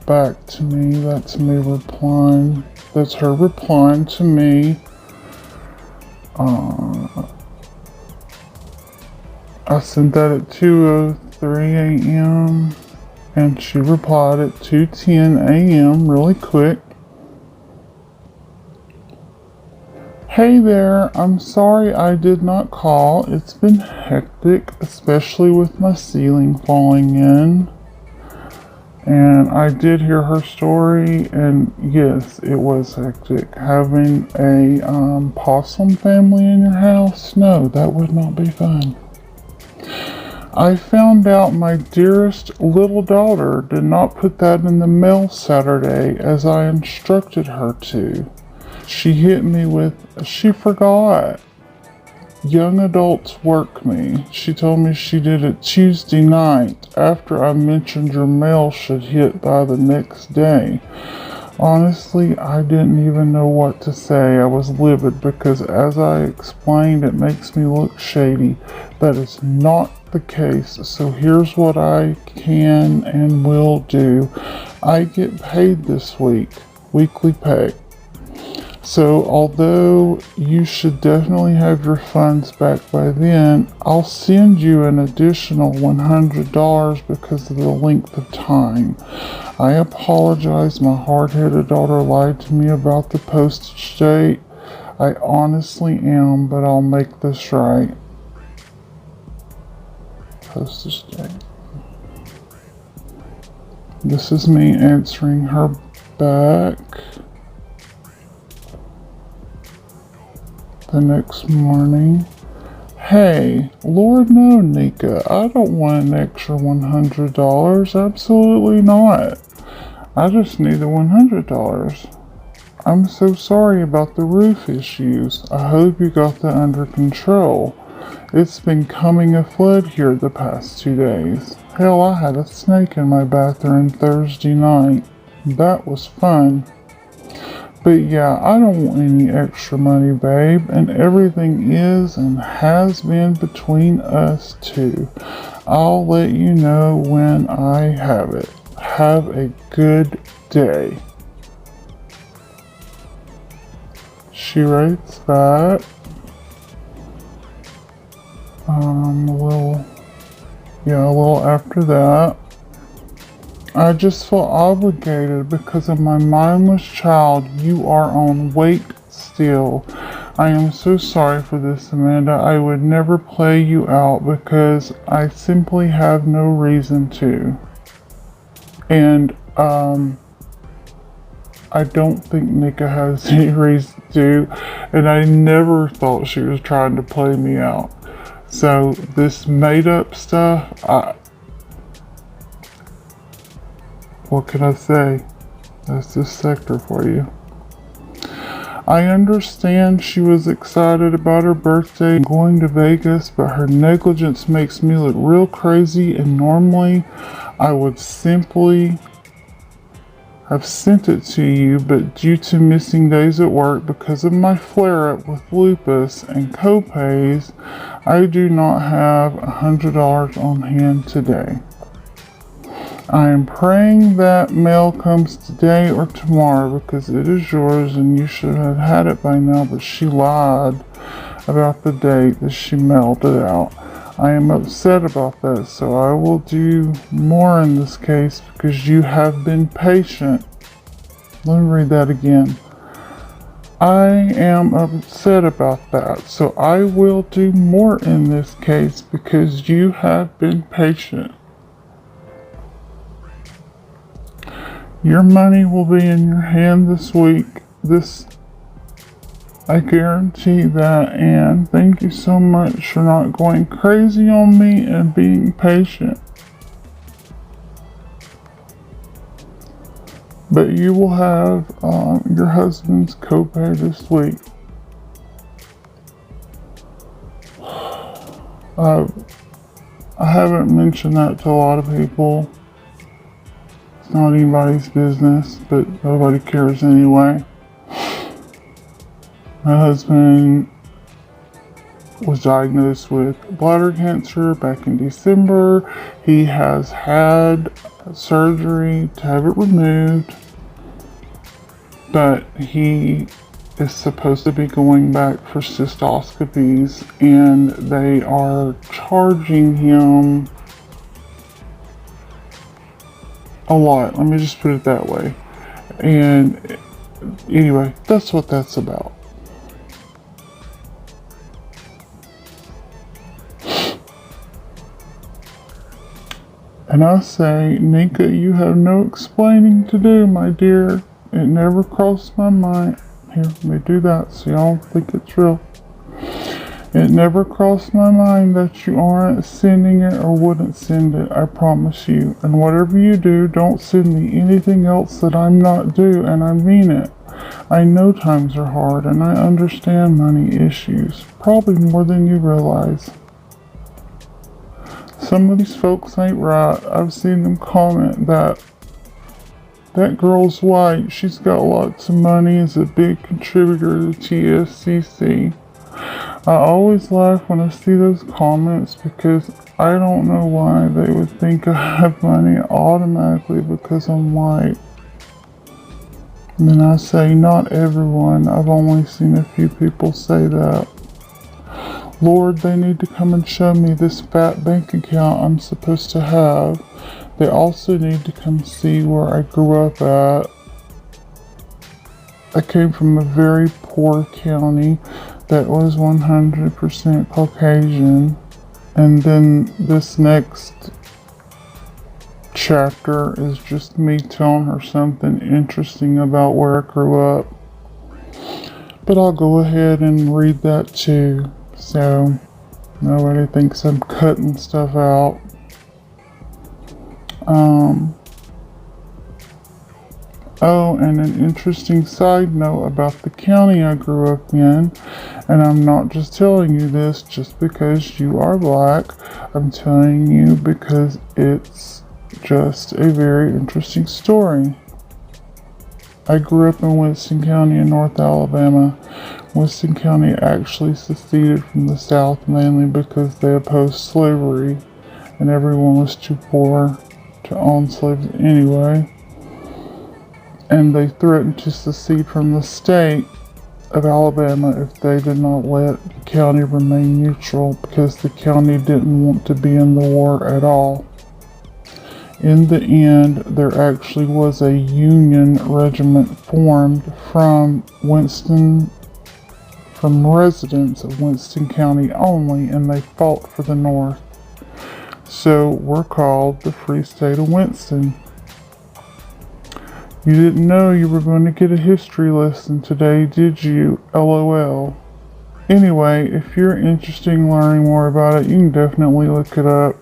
[SPEAKER 5] back to me. That's me replying. That's her replying to me. I sent that at 2:03 a.m. and she replied at 2:10 a.m. really quick. Hey there, I'm sorry I did not call. It's been hectic, especially with my ceiling falling in. And I did hear her story, and yes, it was hectic. Having a possum family in your house, no, that would not be fun. I found out my dearest little daughter did not put that in the mail Saturday as I instructed her to. She hit me with, she forgot. Young adults work me. She told me she did it Tuesday night after I mentioned your mail should hit by the next day. Honestly, I didn't even know what to say. I was livid because as I explained, it makes me look shady. That is not the case. So here's what I can and will do. I get paid this week, weekly pay. So although you should definitely have your funds back by then, I'll send you an additional $100 because of the length of time. I apologize, my hard-headed daughter lied to me about the postage date. I honestly am, but I'll make this right. Postage date. This is me answering her back the next morning. Hey, Lord no, Nyca, I don't want an extra $100. Absolutely not. I just need the $100. I'm so sorry about the roof issues. I hope you got that under control. It's been coming a flood here the past 2 days. Hell, I had a snake in my bathroom Thursday night. That was fun. But yeah, I don't want any extra money, babe, and everything is and has been between us two. I'll let you know when I have it. Have a good day. She writes back. A little after that. I just feel obligated because of my mindless child. You are on wait still. I am so sorry for this, Amanda. I would never play you out because I simply have no reason to. And, I don't think Nyca has any reason to, and I never thought she was trying to play me out. So this made up stuff, what can I say? That's this sector for you. I understand she was excited about her birthday and going to Vegas, but her negligence makes me look real crazy, and normally I would simply have sent it to you, but due to missing days at work because of my flare-up with lupus and co-pays, I do not have $100 on hand today. I am praying that mail comes today or tomorrow because it is yours and you should have had it by now, but she lied about the date that she mailed it out. I am upset about that, so I will do more in this case because you have been patient. Let me read that again. I am upset about that, so I will do more in this case because you have been patient. Your money will be in your hand this week. I guarantee that, and thank you so much for not going crazy on me and being patient. But you will have your husband's copay this week. I haven't mentioned that to a lot of people. It's not anybody's business, but nobody cares anyway. My husband was diagnosed with bladder cancer back in December. He has had surgery to have it removed, but he is supposed to be going back for cystoscopies, and they are charging him a lot. Let me just put it that way. And anyway, that's what that's about. And I say, Nyca, you have no explaining to do, my dear. It never crossed my mind. Here, let me do that so y'all think it's real. It never crossed my mind that you aren't sending it or wouldn't send it, I promise you. And whatever you do, don't send me anything else that I'm not due, and I mean it. I know times are hard, and I understand money issues, probably more than you realize. Some of these folks ain't right. I've seen them comment that girl's white. She's got lots of money, is a big contributor to TSCC. I always laugh when I see those comments because I don't know why they would think I have money automatically because I'm white. And then I say, not everyone. I've only seen a few people say that. Lord, they need to come and show me this fat bank account I'm supposed to have. They also need to come see where I grew up at. I came from a very poor county that was 100% Caucasian. And then this next chapter is just me telling her something interesting about where I grew up. But I'll go ahead and read that too, so nobody thinks I'm cutting stuff out. Oh, and an interesting side note about the county I grew up in, and I'm not just telling you this just because you are black, I'm telling you because it's just a very interesting story. I grew up in Winston County in North Alabama. Winston County actually seceded from the South mainly because they opposed slavery, and everyone was too poor to own slaves anyway. And they threatened to secede from the state of Alabama if they did not let the county remain neutral, because the county didn't want to be in the war at all. In the end, there actually was a Union regiment formed from residents of Winston County only, and they fought for the North. So we're called the Free State of Winston. You didn't know you were going to get a history lesson today, did you? LOL. Anyway, if you're interested in learning more about it, you can definitely look it up,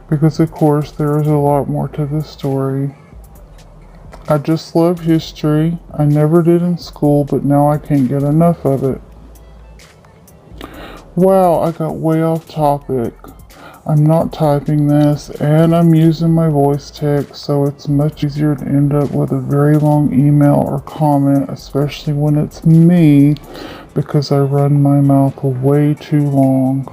[SPEAKER 5] because of course there is a lot more to this story. I just love history. I never did in school, but now I can't get enough of it. Wow, I got way off topic. I'm not typing this, and I'm using my voice text, so it's much easier to end up with a very long email or comment, especially when it's me, because I run my mouth way too long.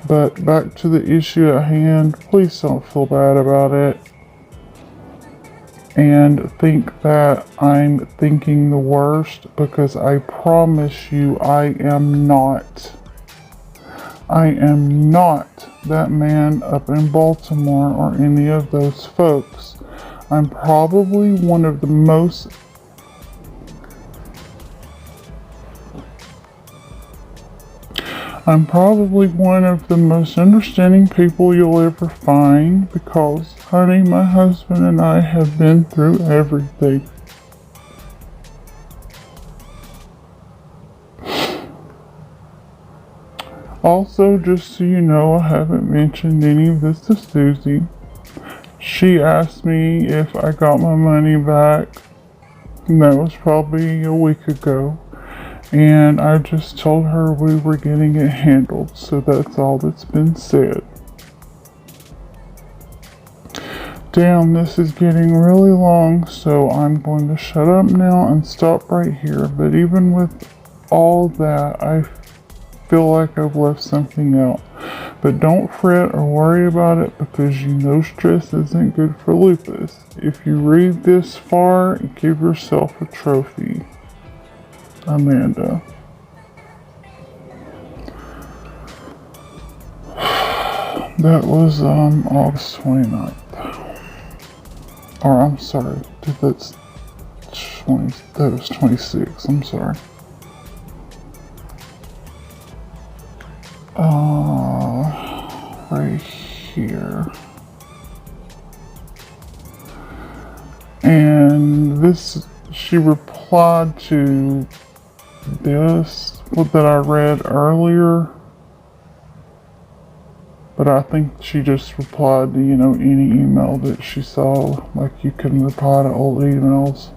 [SPEAKER 5] But back to the issue at hand, please don't feel bad about it. And think that I'm thinking the worst, because I promise you I am not. I am not that man up in Baltimore or any of those folks. I'm probably one of the most understanding people you'll ever find, because, honey, my husband and I have been through everything. Also, just so you know, I haven't mentioned any of this to Susie. She asked me if I got my money back. And that was probably a week ago. And I just told her we were getting it handled. So that's all that's been said. Damn, this is getting really long, so I'm going to shut up now and stop right here. But even with all that, I feel like I've left something out. But don't fret or worry about it, because you know stress isn't good for lupus. If you read this far, give yourself a trophy. Amanda. That was August 29th. Or I'm sorry, that was 26, I'm sorry. Right here. And this, she replied to this, that I read earlier. But I think she just replied to, any email that she saw. Like, you can reply to old emails.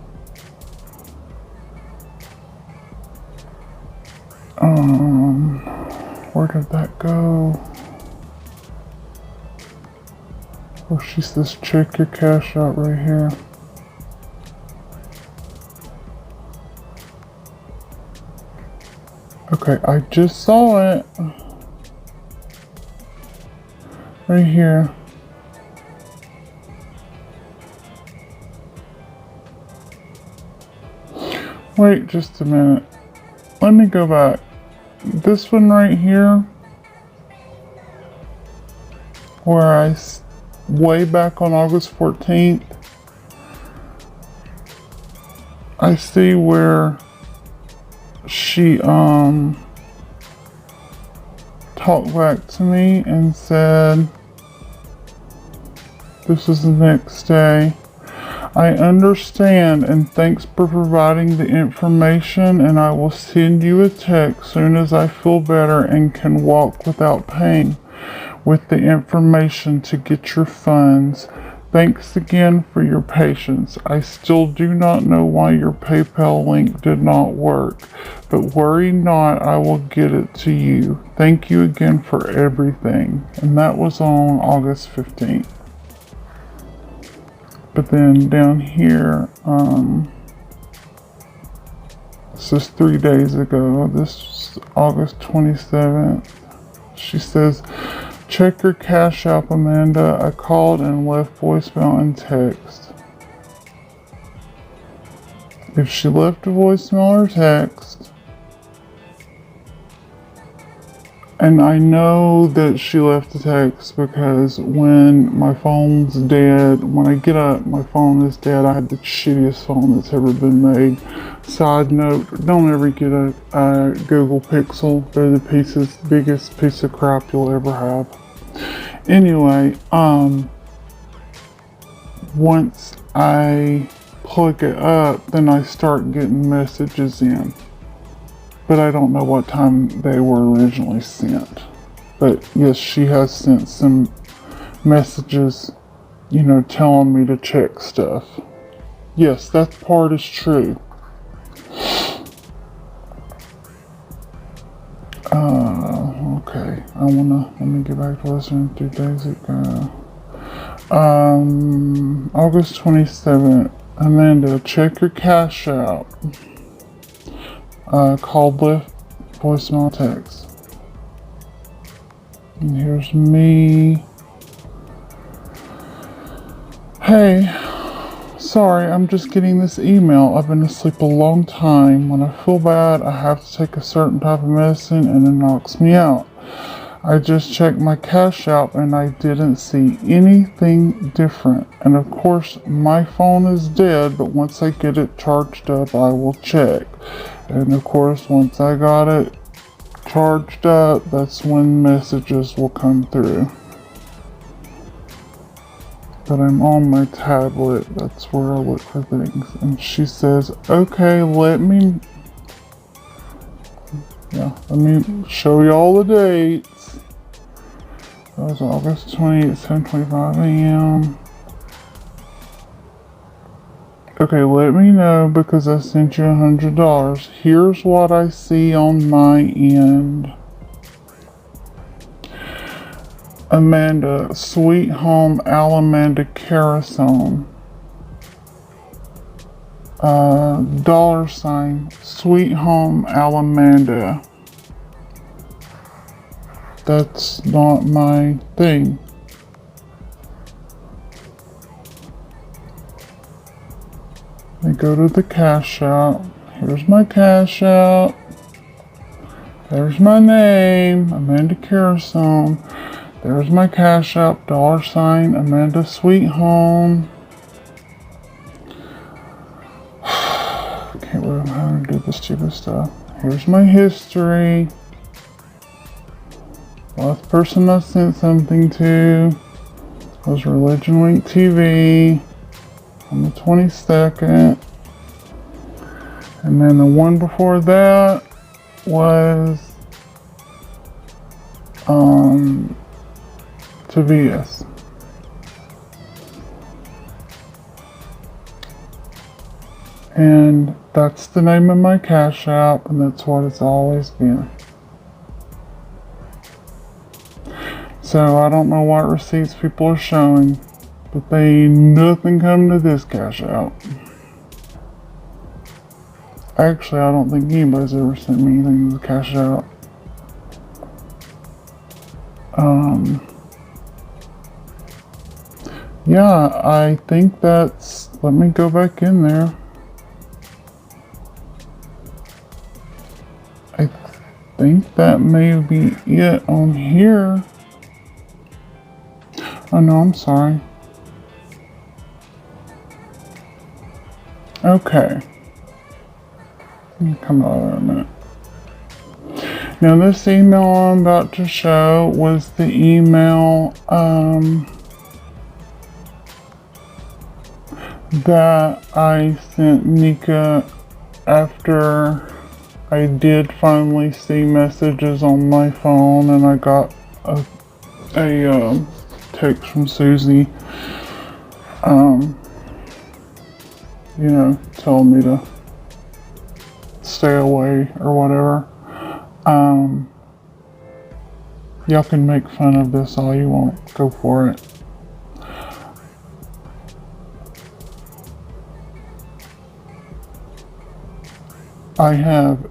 [SPEAKER 5] Where did that go? Oh, she says check your cash out right here. Okay, I just saw it. Right here. Wait just a minute. Let me go back. This one right here, where way back on August 14th, I see where she talked back to me and said, this is the next day. I understand and thanks for providing the information, and I will send you a text soon as I feel better and can walk without pain with the information to get your funds. Thanks again for your patience. I still do not know why your PayPal link did not work, but worry not, I will get it to you. Thank you again for everything. And that was on August 15th. But then down here, this is 3 days ago, this is August 27th. She says, check your Cash App, Amanda. I called and left voicemail and text. If she left a voicemail or text, and I know that she left a text because when my phone's dead, when I get up, my phone is dead. I had the shittiest phone that's ever been made. Side note, don't ever get a Google Pixel. They're the biggest piece of crap you'll ever have. Anyway, once I plug it up, then I start getting messages in. But I don't know what time they were originally sent. But yes, she has sent some messages, you know, telling me to check stuff. Yes, that part is true. Okay, let me get back to listening 2 days ago. August 27th, Amanda, check your Cash App. Called, left voicemail, text. And here's me. Hey, sorry, I'm just getting this email. I've been asleep a long time. When I feel bad, I have to take a certain type of medicine and it knocks me out. I just checked my Cash App and I didn't see anything different. And of course, my phone is dead, but once I get it charged up, I will check. And of course, once I got it charged up, that's when messages will come through. But I'm on my tablet, that's where I look for things. And she says, okay, let me show you all the dates. That was August 20th, 7:25 a.m. Okay, let me know because I sent you $100. Here's what I see on my end. Amanda, Sweet Home Alamanda Carousel. $, Sweet Home Alamanda. That's not my thing. I go to the Cash App. Here's my Cash App. There's my name, Amanda Carousel. There's my Cash App, $, Amanda Sweet Home. Can't believe I'm having to do this stupid stuff. Here's my history. Last person I sent something to was Religion Week TV on the 22nd. And then the one before that was to VS. And that's the name of my Cash App, and that's what it's always been. So I don't know what receipts people are showing, but they ain't nothing coming to this Cash App. Actually, I don't think anybody's ever sent me anything to the Cash App. Yeah, I think that's, let me go back in there. think that may be it on here. Oh no, I'm sorry. Okay. Let me come over a minute. Now this email I'm about to show was the email that I sent Nyca after I did finally see messages on my phone, and I got a text from Susie, you know, telling me to stay away or whatever. Y'all can make fun of this all you want. Go for it. I have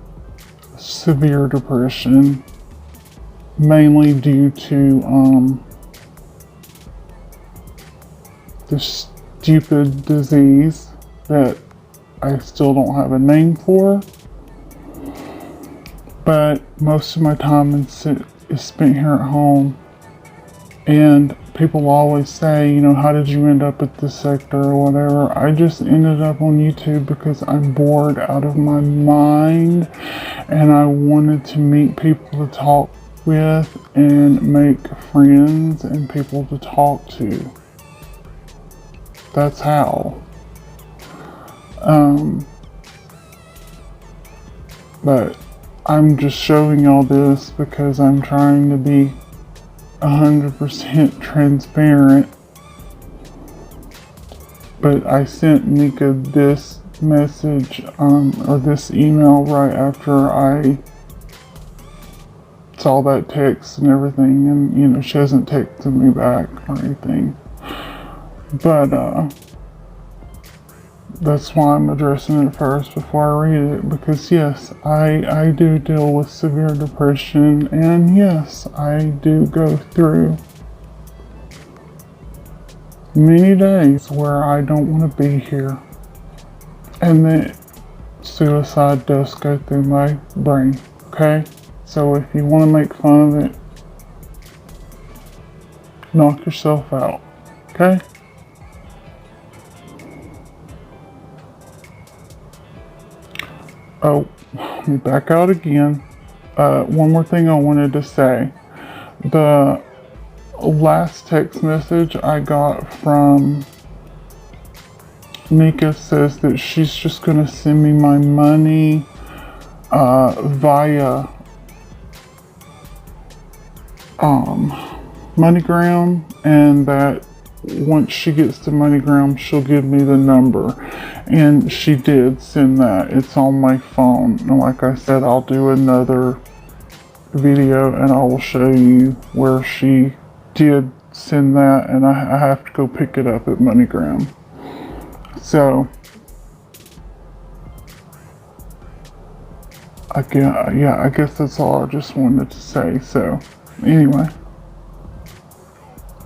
[SPEAKER 5] severe depression, mainly due to this stupid disease that I still don't have a name for. But most of my time is spent here at home, and people always say, you know, how did you end up at this sector or whatever. I just ended up on YouTube because I'm bored out of my mind, and I wanted to meet people to talk with and make friends and people to talk to. That's how. But I'm just showing y'all this because I'm trying to be 100% transparent. But I sent Nyca this message, or this email right after I saw that text and everything, and you know, she hasn't texted me back or anything. But that's why I'm addressing it first before I read it, because yes, I do deal with severe depression, and yes, I do go through many days where I don't want to be here, and then suicide does go through my brain, okay? So if you want to make fun of it, knock yourself out, okay? Oh, let me back out again. One more thing I wanted to say. The last text message I got from Nyca says that she's just going to send me my money via MoneyGram, and that once she gets to MoneyGram, she'll give me the number. And she did send that. It's on my phone. And like I said, I'll do another video and I will show you where she did send that, and I have to go pick it up at MoneyGram. So I guess that's all I just wanted to say. So anyway,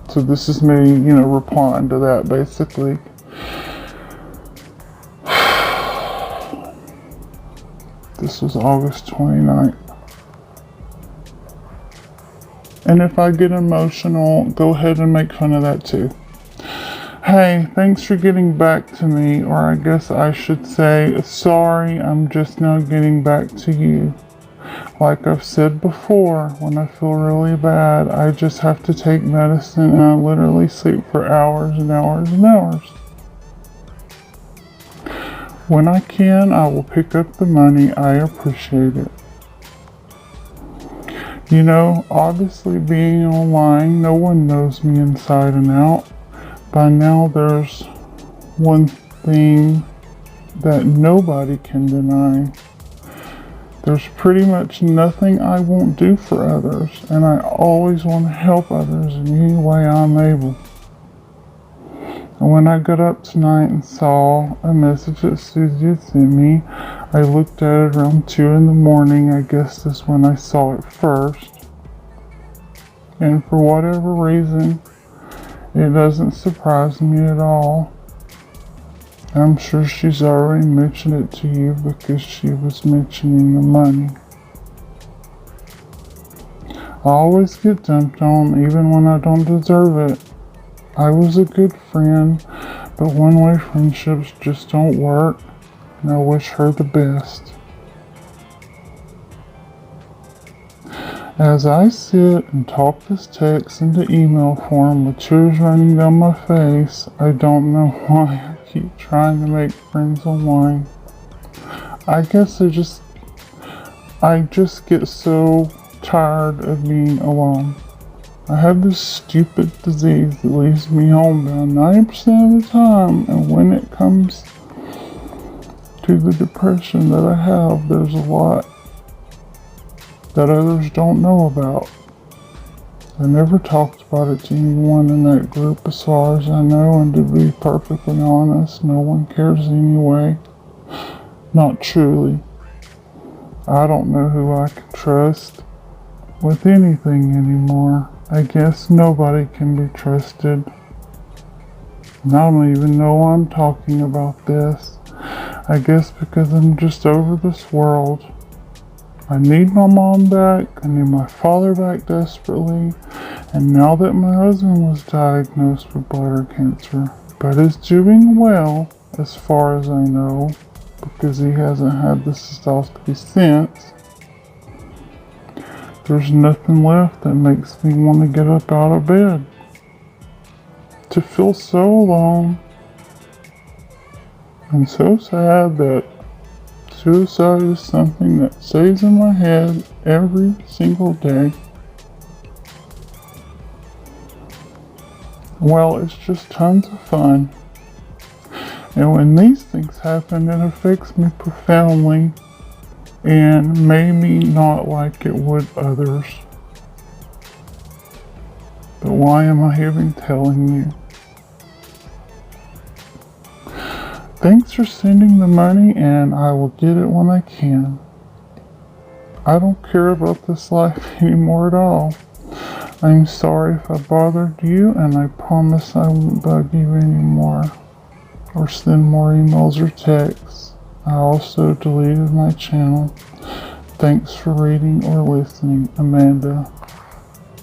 [SPEAKER 5] so this is me, you know, replying to that basically. This was August 29th. And if I get emotional, go ahead and make fun of that too. Hey, thanks for getting back to me, or I guess I should say, sorry, I'm just now getting back to you. Like I've said before, when I feel really bad, I just have to take medicine, and I literally sleep for hours and hours and hours. When I can, I will pick up the money. I appreciate it. You know, obviously being online, no one knows me inside and out. By now, there's one thing that nobody can deny. There's pretty much nothing I won't do for others, and I always want to help others in any way I'm able. And when I got up tonight and saw a message that Susie had sent me, I looked at it around 2 in the morning. I guess that's when I saw it first. And for whatever reason, it doesn't surprise me at all. I'm sure she's already mentioned it to you because she was mentioning the money. I always get dumped on, even when I don't deserve it. I was a good friend, but one-way friendships just don't work, and I wish her the best. As I sit and talk this text into email form with tears running down my face, I don't know why I keep trying to make friends online. I guess I just get so tired of being alone. I have this stupid disease that leaves me homebound 90% of the time, and when it comes to the depression that I have, there's a lot that others don't know about. I never talked about it to anyone in that group as far as I know, and to be perfectly honest, no one cares anyway. Not truly. I don't know who I can trust with anything anymore. I guess nobody can be trusted. And I don't even know why I'm talking about this. I guess because I'm just over this world. I need my mom back. I need my father back desperately. And now that my husband was diagnosed with bladder cancer, but is doing well as far as I know, because he hasn't had the cystoscopy since, there's nothing left that makes me want to get up out of bed. To feel so alone and so sad that suicide is something that stays in my head every single day. Well, it's just tons of fun. And when these things happen, it affects me profoundly and maybe not like it would others. But why am I even telling you? Thanks for sending the money, and I will get it when I can. I don't care about this life anymore at all. I'm sorry if I bothered you, and I promise I won't bug you anymore or send more emails or texts. I also deleted my channel. Thanks for reading or listening, Amanda.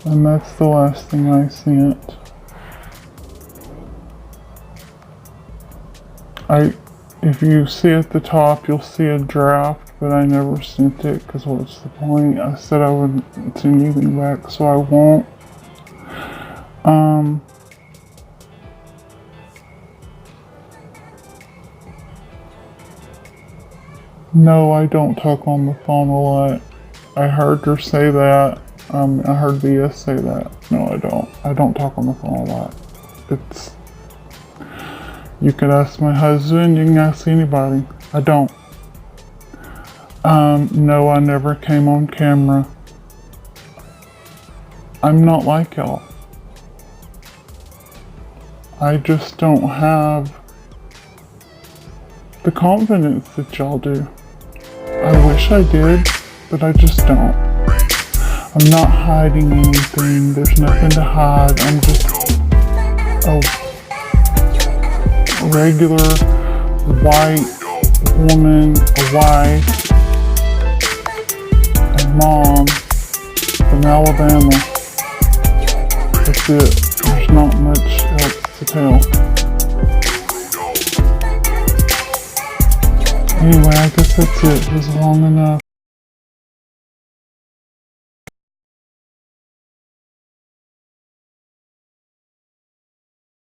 [SPEAKER 5] And that's the last thing I sent. If you see at the top, you'll see a draft, but I never sent it because what's the point? I said I wouldn't send anything back, so I won't. No, I don't talk on the phone a lot. I heard her say that. I heard BS say that. No, I don't. I don't talk on the phone a lot. You could ask my husband, you can ask anybody. I don't. No, I never came on camera. I'm not like y'all. I just don't have the confidence that y'all do. I wish I did, but I just don't. I'm not hiding anything. There's nothing to hide. I'm just a regular white woman, a wife, a mom from Alabama. That's it. There's not much else to tell. Anyway, I guess that's it. It was long enough.